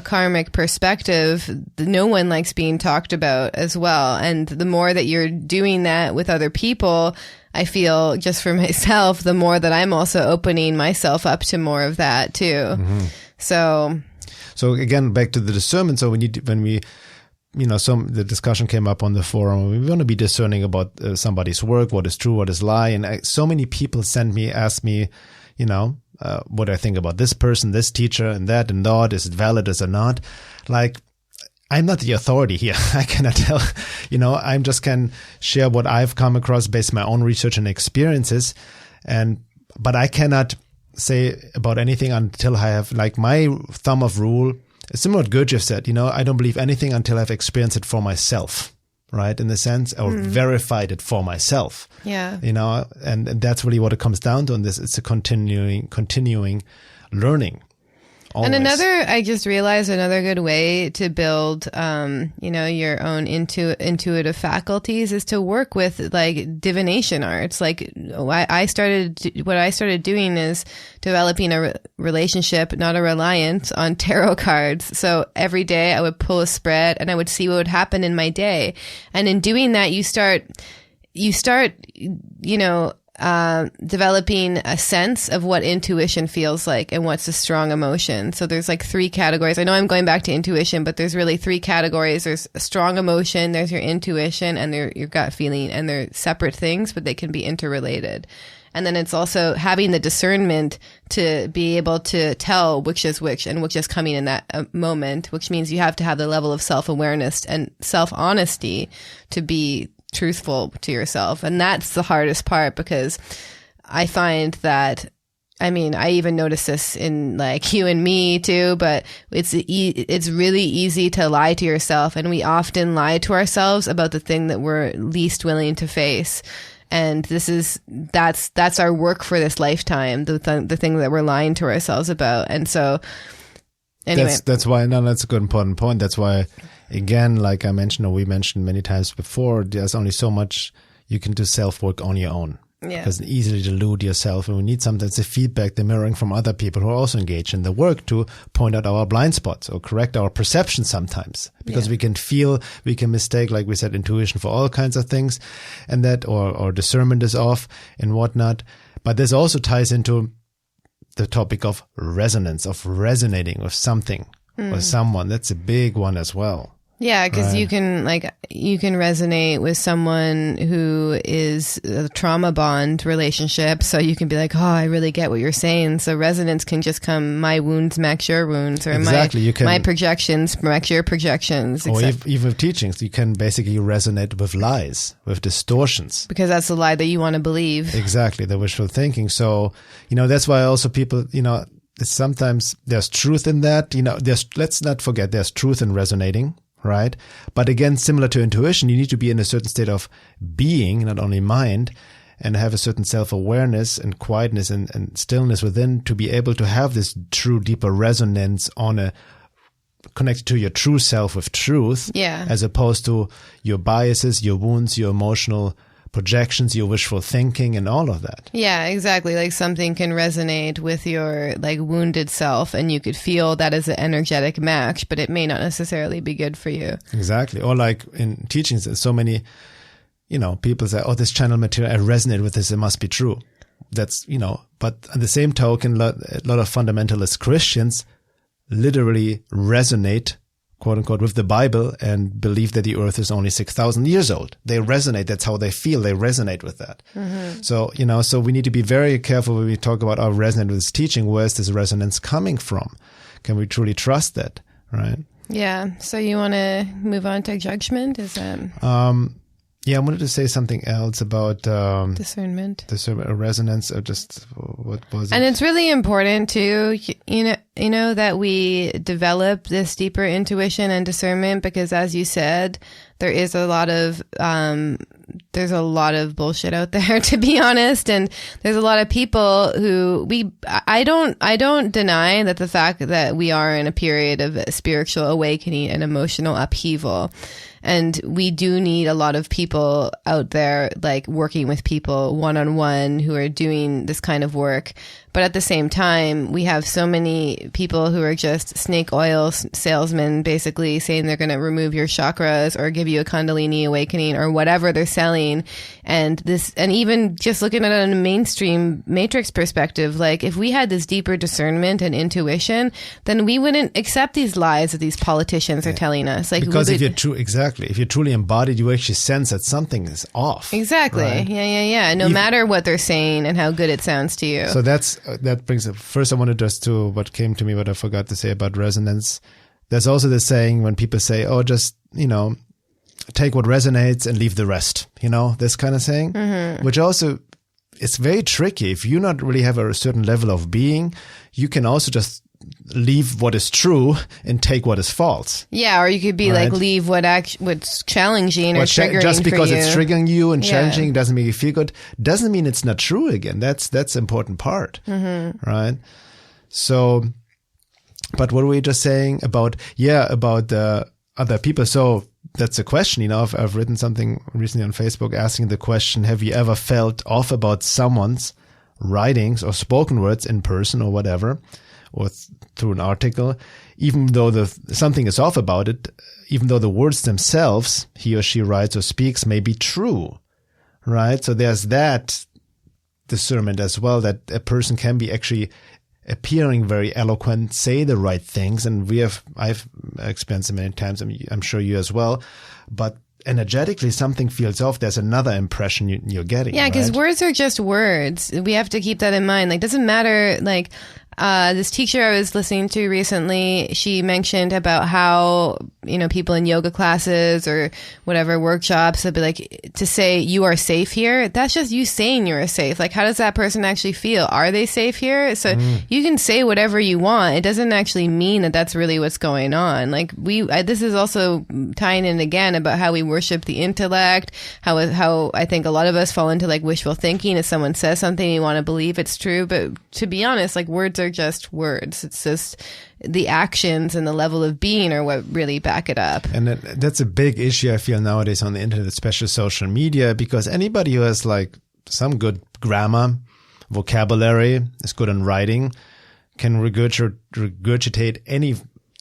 karmic perspective, no one likes being talked about as well. And the more that you're doing that with other people, I feel just for myself, the more that I'm also opening myself up to more of that too. Mm-hmm. So again, back to the discernment. So the discussion came up on the forum. We want to be discerning about somebody's work, what is true, what is lie. And so many people ask me, what I think about this person, this teacher, and that, is it valid, is it not? I'm not the authority here. I cannot tell, I just can share what I've come across based on my own research and experiences. But I cannot say about anything until I have, like, my thumb of rule. It's similar to what Gurdjieff said, I don't believe anything until I've experienced it for myself, right? In the sense, or verified it for myself. Yeah. And that's really what it comes down to in this. It's a continuing learning. Always. And I just realized another good way to build, your own intuitive faculties is to work with like divination arts. Like what I started doing is developing a relationship, not a reliance on tarot cards. So every day I would pull a spread and I would see what would happen in my day. And in doing that, you start, developing a sense of what intuition feels like and what's a strong emotion. So there's like 3 categories. I know I'm going back to intuition, but there's really 3 categories. There's a strong emotion, there's your intuition, and your gut feeling, and they're separate things, but they can be interrelated. And then it's also having the discernment to be able to tell which is which and which is coming in that moment, which means you have to have the level of self-awareness and self-honesty to be truthful to yourself. And that's the hardest part, because I find that, I even notice this in like you and me too, but it's really easy to lie to yourself. And we often lie to ourselves about the thing that we're least willing to face. And that's our work for this lifetime, the thing that we're lying to ourselves about. And so anyway. That's why, that's a good important point. That's why, again, like I mentioned, or we mentioned many times before, there's only so much you can do self-work on your own. Yeah. Because it's easily delude yourself, and we need something that's a feedback, the mirroring from other people who are also engaged in the work to point out our blind spots or correct our perception sometimes. Because we can mistake, like we said, intuition for all kinds of things, and that, or discernment is off and whatnot. But this also ties into the topic of resonance, of resonating with something or someone. That's a big one as well. Yeah, because you can resonate with someone who is a trauma bond relationship. So you can be like, oh, I really get what you're saying. So resonance can just come, my wounds match your wounds, or my projections match your projections. Or even with teachings, you can basically resonate with lies, with distortions. Because that's the lie that you want to believe. Exactly, the wishful thinking. So, that's why also people, sometimes there's truth in that. Let's not forget there's truth in resonating. Right. But again, similar to intuition, you need to be in a certain state of being, not only mind, and have a certain self-awareness and quietness and stillness within to be able to have this true, deeper resonance connected to your true self with truth. Yeah. As opposed to your biases, your wounds, your emotional projections, your wishful thinking, and all of that. Yeah, exactly. Like something can resonate with your like wounded self, and you could feel that as an energetic match, but it may not necessarily be good for you. Exactly. Or like in teachings, so many, people say, oh, this channel material, I resonate with this, it must be true. That's, but on the same token, a lot of fundamentalist Christians literally resonate, quote unquote, with the Bible and believe that the earth is only 6,000 years old. They resonate. That's how they feel. They resonate with that. Mm-hmm. So, so we need to be very careful when we talk about our resonance with this teaching. Where is this resonance coming from? Can we truly trust that? Right. Yeah. So you want to move on to judgment? Is that? Yeah, I wanted to say something else about discernment, or resonance, or just what was it? And it's really important too, that we develop this deeper intuition and discernment, because, as you said, there is a lot of bullshit out there, to be honest, and there's a lot of people who I don't deny that the fact that we are in a period of spiritual awakening and emotional upheaval. And we do need a lot of people out there, like working with people one-on-one who are doing this kind of work. But at the same time, we have so many people who are just snake oil salesmen, basically saying they're going to remove your chakras or give you a Kundalini awakening or whatever they're selling. And even just looking at it in a mainstream matrix perspective, like if we had this deeper discernment and intuition, then we wouldn't accept these lies that these politicians are telling us. Like, because if you're truly embodied, you actually sense that something is off. Exactly. Right? Yeah. No matter what they're saying and how good it sounds to you. So that brings up, first I wanted just to what came to me, what I forgot to say about resonance there's also the saying when people say, oh, just, take what resonates and leave the rest, this kind of saying, which also, it's very tricky. If you not really have a certain level of being, you can also just leave what is true and take what is false. Yeah, or you could be like, leave what's challenging or triggering just because for you. It's triggering you and challenging doesn't make you feel good, doesn't mean it's not true again. That's the important part, right? So, but what were we just saying about the other people? So that's a question, I've written something recently on Facebook asking the question, have you ever felt off about someone's writings or spoken words in person or whatever, or through an article, even though something is off about it, even though the words themselves he or she writes or speaks may be true, right? So there's that discernment as well, that a person can be actually appearing very eloquent, say the right things, and I've experienced it many times. I'm sure you as well, but energetically something feels off. There's another impression you're getting. Yeah, because right? words are just words. We have to keep that in mind. Like, doesn't matter. Like, this teacher I was listening to recently, she mentioned about how, people in yoga classes or whatever workshops, they'll be like, to say you are safe here, that's just you saying you're safe. Like, how does that person actually feel? Are they safe here? So you can say whatever you want. It doesn't actually mean that that's really what's going on. Like, this is also tying in again about how we worship the intellect, how I think a lot of us fall into like wishful thinking. If someone says something, you want to believe it's true. But to be honest, like, words are just words. It's just the actions and the level of being are what really back it up. And that's a big issue I feel nowadays on the internet, especially social media, because anybody who has like some good grammar, vocabulary, is good in writing, can regurgitate any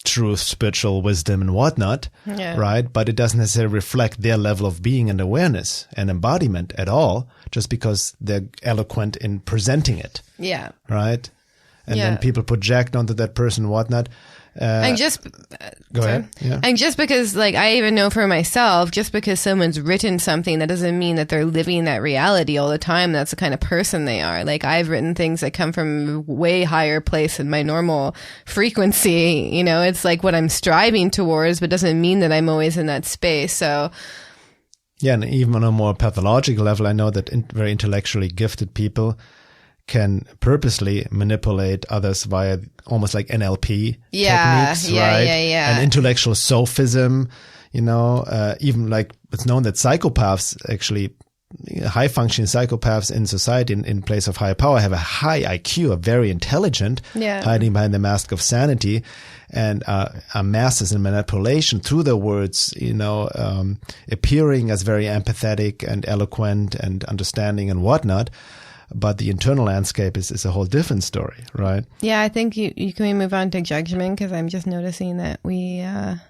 truth, spiritual wisdom and whatnot, right? But it doesn't necessarily reflect their level of being and awareness and embodiment at all, just because they're eloquent in presenting it. Yeah. Right? And then people project onto that person and whatnot. And just go ahead. Yeah. And just because, like, I even know for myself, just because someone's written something, that doesn't mean that they're living that reality all the time. That's the kind of person they are. Like, I've written things that come from a way higher place than my normal frequency. It's like what I'm striving towards, but doesn't mean that I'm always in that space. So. Yeah, and even on a more pathological level, I know that very intellectually gifted people can purposely manipulate others via almost like NLP techniques, right? And intellectual sophism, even like it's known that psychopaths, actually high functioning psychopaths in society in place of high power, have a high IQ, are very intelligent, hiding behind the mask of sanity, and are masters in manipulation through their words, appearing as very empathetic and eloquent and understanding and whatnot. But the internal landscape is a whole different story, right? Yeah, I think you can move on to judgment, because I'm just noticing that we have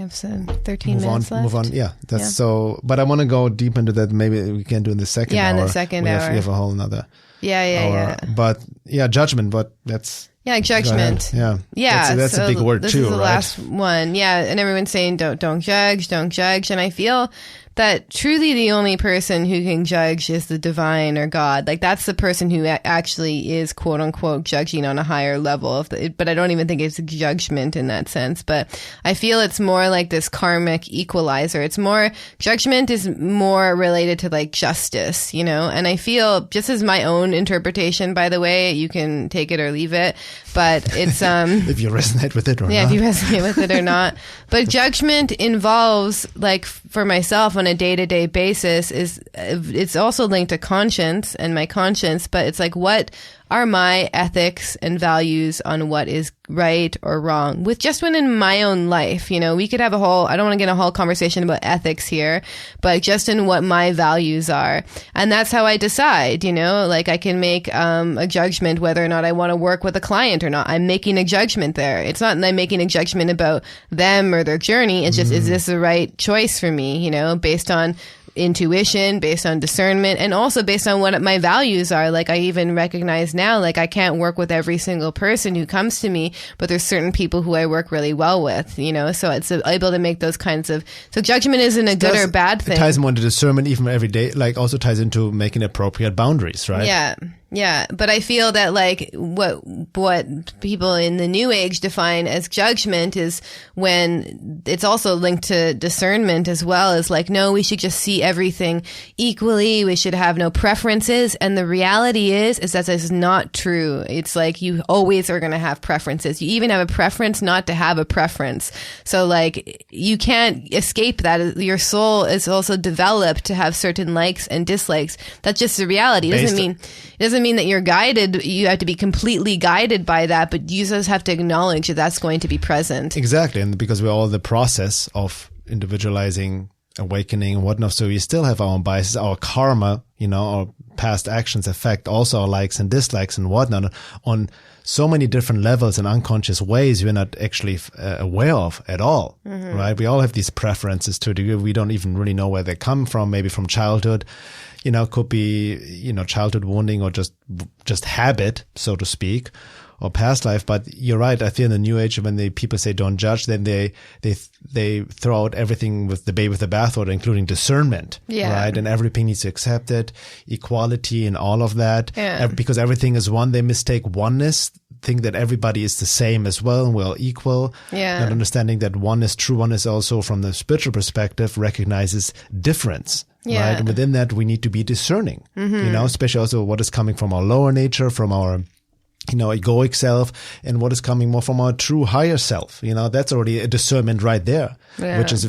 some 13 minutes left. Move on. Yeah, so. But I want to go deep into that. Maybe we can do in the second hour. Yeah, in the second hour. We have a whole nother. Yeah. But judgment. But that's. Yeah, judgment. Yeah. That's a big word too, right? This is the last one. Yeah, and everyone's saying don't judge, and I feel that truly the only person who can judge is the divine or God. Like, that's the person who actually is quote unquote judging on a higher level but I don't even think it's judgment in that sense. But I feel it's more like this karmic equalizer. It's more, judgment is more related to like justice, and I feel, just as my own interpretation, by the way, you can take it or leave it, but it's, if you resonate with it or not. Yeah, if you resonate with it or not. But judgment involves, like, for myself on a day-to-day basis, it's also linked to conscience and my conscience, but it's like, what are my ethics and values on what is right or wrong with just within my own life? We could have I don't want to get a whole conversation about ethics here, but just in what my values are. And that's how I decide, like, I can make a judgment whether or not I want to work with a client or not. I'm making a judgment there. It's not that I'm making a judgment about them or their journey. It's just, is this the right choice for me, based on intuition, based on discernment, and also based on what my values are. Like, I even recognize now, like, I can't work with every single person who comes to me, but there's certain people who I work really well with, so it's able to make those kinds of, so judgment isn't a good or bad thing. It ties more into discernment even every day, like also ties into making appropriate boundaries, right? Yeah, but I feel that like what people in the New Age define as judgment is when it's also linked to discernment as well, as like, no, we should just see everything equally. We should have no preferences. And the reality is that is not true. It's like you always are going to have preferences. You even have a preference not to have a preference. So like you can't escape that. Your soul is also developed to have certain likes and dislikes. That's just the reality. It doesn't mean that you're guided. You have to be completely guided by that, but you just have to acknowledge that that's going to be present. Exactly. And because we're all in the process of individualizing, awakening and whatnot, so we still have our own biases, our karma, our past actions affect also our likes and dislikes and whatnot on so many different levels and unconscious ways we're not actually aware of at all, right? We all have these preferences to a degree. We don't even really know where they come from, maybe from childhood. Could be, childhood wounding or just habit, so to speak, or past life. But you're right. I feel in the New Age, when people say don't judge, then they throw out everything with the baby with the bathwater, including discernment, right? And everything needs to accept it, equality and all of that. Yeah. Because everything is one, they mistake oneness, think that everybody is the same as well and we're all equal. Yeah. Not understanding that true oneness also from the spiritual perspective recognizes difference. Yeah. Right. And within that, we need to be discerning, especially also what is coming from our lower nature, from our, egoic self, and what is coming more from our true higher self. That's already a discernment right there, which is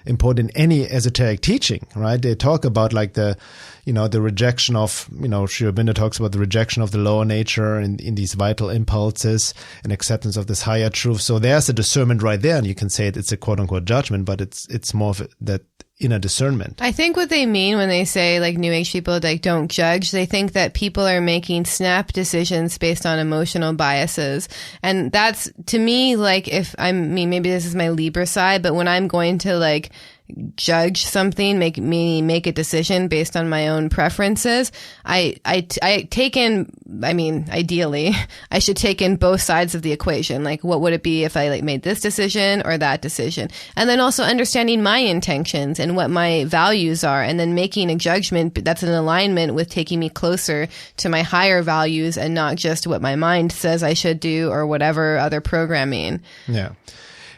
important in any esoteric teaching, right? They talk about like the rejection of, Sri Aurobindo talks about the rejection of the lower nature in these vital impulses and acceptance of this higher truth. So there's a discernment right there, and you can say it's a quote unquote judgment, but it's more of that inner discernment. I think what they mean when they say like New Age people like don't judge, they think that people are making snap decisions based on emotional biases. And that's to me, like maybe this is my Libra side, but when I'm going to like judge something, make a decision based on my own preferences, I take in, ideally, I should take in both sides of the equation. Like, what would it be if I like made this decision or that decision? And then also understanding my intentions and what my values are, and then making a judgment that's in alignment with taking me closer to my higher values and not just what my mind says I should do or whatever other programming. Yeah.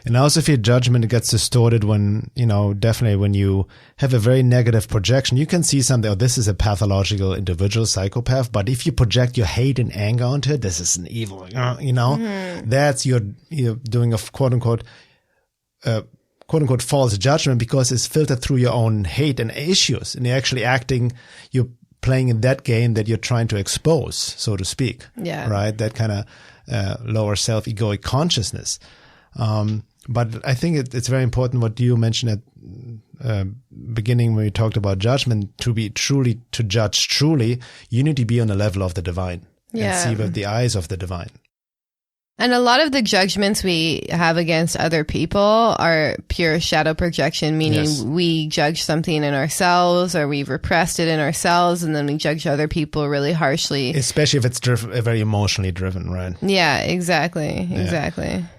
And I also feel judgment gets distorted when, definitely when you have a very negative projection, you can see something, this is a pathological individual psychopath, but if you project your hate and anger onto it, this is an evil, that's you're doing a quote unquote false judgment because it's filtered through your own hate and issues. And you're actually you're playing in that game that you're trying to expose, so to speak. Yeah. Right. That kind of lower self egoic consciousness. But I think it's very important what you mentioned at beginning when we talked about judgment. To judge truly, you need to be on the level of the divine and see with the eyes of the divine. And a lot of the judgments we have against other people are pure shadow projection, meaning we judge something in ourselves or we've repressed it in ourselves, and then we judge other people really harshly. Especially if it's very emotionally driven, right? Yeah, exactly.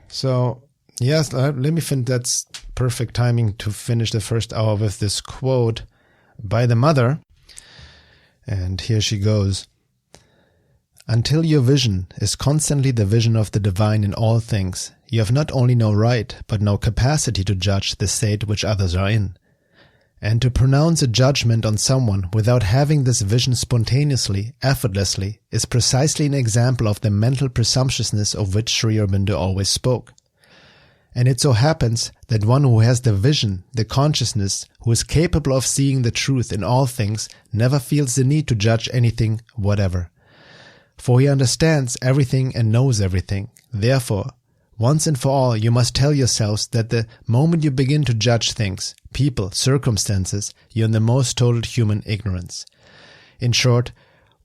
So, yes, let me think that's perfect timing to finish the first hour with this quote by the mother. And here she goes. Until your vision is constantly the vision of the divine in all things, you have not only no right, but no capacity to judge the state which others are in. And to pronounce a judgment on someone without having this vision spontaneously, effortlessly, is precisely an example of the mental presumptuousness of which Sri Aurobindo always spoke. And it so happens that one who has the vision, the consciousness, who is capable of seeing the truth in all things, never feels the need to judge anything whatever. For he understands everything and knows everything. Therefore, once and for all, you must tell yourselves that the moment you begin to judge things, people, circumstances, you're in the most total human ignorance. In short,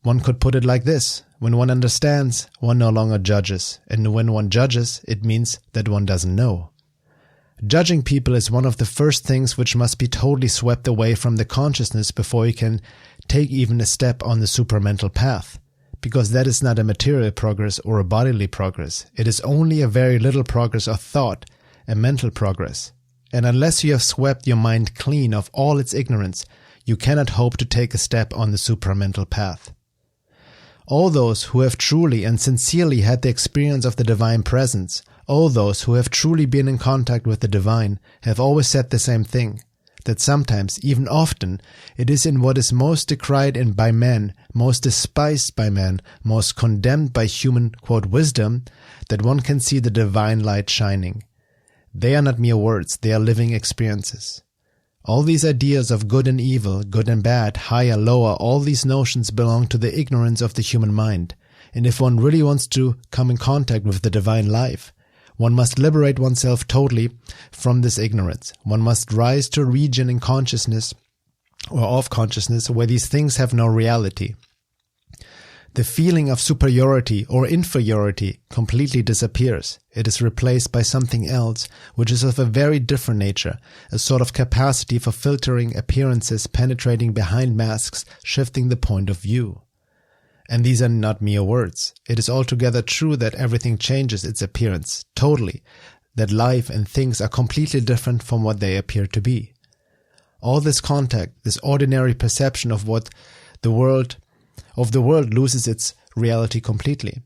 one could put it like this. When one understands, one no longer judges. And when one judges, it means that one doesn't know. Judging people is one of the first things which must be totally swept away from the consciousness before you can take even a step on the supramental path. Because that is not a material progress or a bodily progress. It is only a very little progress of thought, a mental progress. And unless you have swept your mind clean of all its ignorance, you cannot hope to take a step on the supramental path. All those who have truly and sincerely had the experience of the divine presence, all those who have truly been in contact with the divine, have always said the same thing, that sometimes, even often, it is in what is most decried by men, most despised by men, most condemned by human, quote, wisdom, that one can see the divine light shining. They are not mere words, they are living experiences. All these ideas of good and evil, good and bad, higher, lower, all these notions belong to the ignorance of the human mind. And if one really wants to come in contact with the divine life, one must liberate oneself totally from this ignorance. One must rise to a region in consciousness or of consciousness where these things have no reality. The feeling of superiority or inferiority completely disappears. It is replaced by something else, which is of a very different nature, a sort of capacity for filtering appearances, penetrating behind masks, shifting the point of view. And these are not mere words. It is altogether true that everything changes its appearance, totally, that life and things are completely different from what they appear to be. All this contact, this ordinary perception of the world loses its reality completely.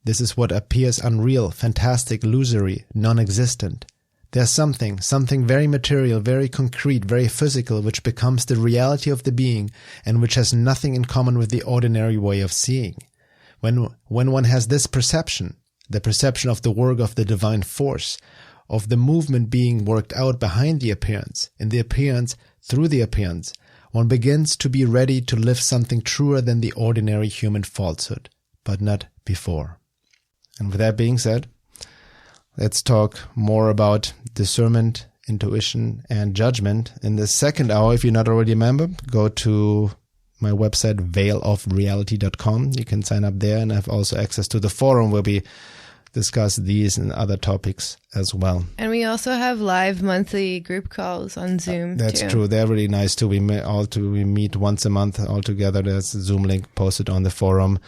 This is what appears unreal, fantastic, illusory, non-existent. There's something very material, very concrete, very physical, which becomes the reality of the being and which has nothing in common with the ordinary way of seeing. When one has this perception, the perception of the work of the divine force, of the movement being worked out behind the appearance, in the appearance, through the appearance, one begins to be ready to live something truer than the ordinary human falsehood, but not before. And with that being said, let's talk more about discernment, intuition, and judgment. In the second hour, if you're not already a member, go to my website, veilofreality.com. You can sign up there and have also access to the forum where we discuss these and other topics as well. And we also have live monthly group calls on Zoom. That's too. true. They're really nice too. We meet once a month all together. There's a Zoom link posted on the forum,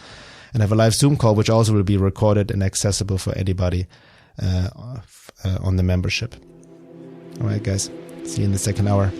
and have a live Zoom call, which also will be recorded and accessible for anybody on the membership. All right, guys. See you in the second hour.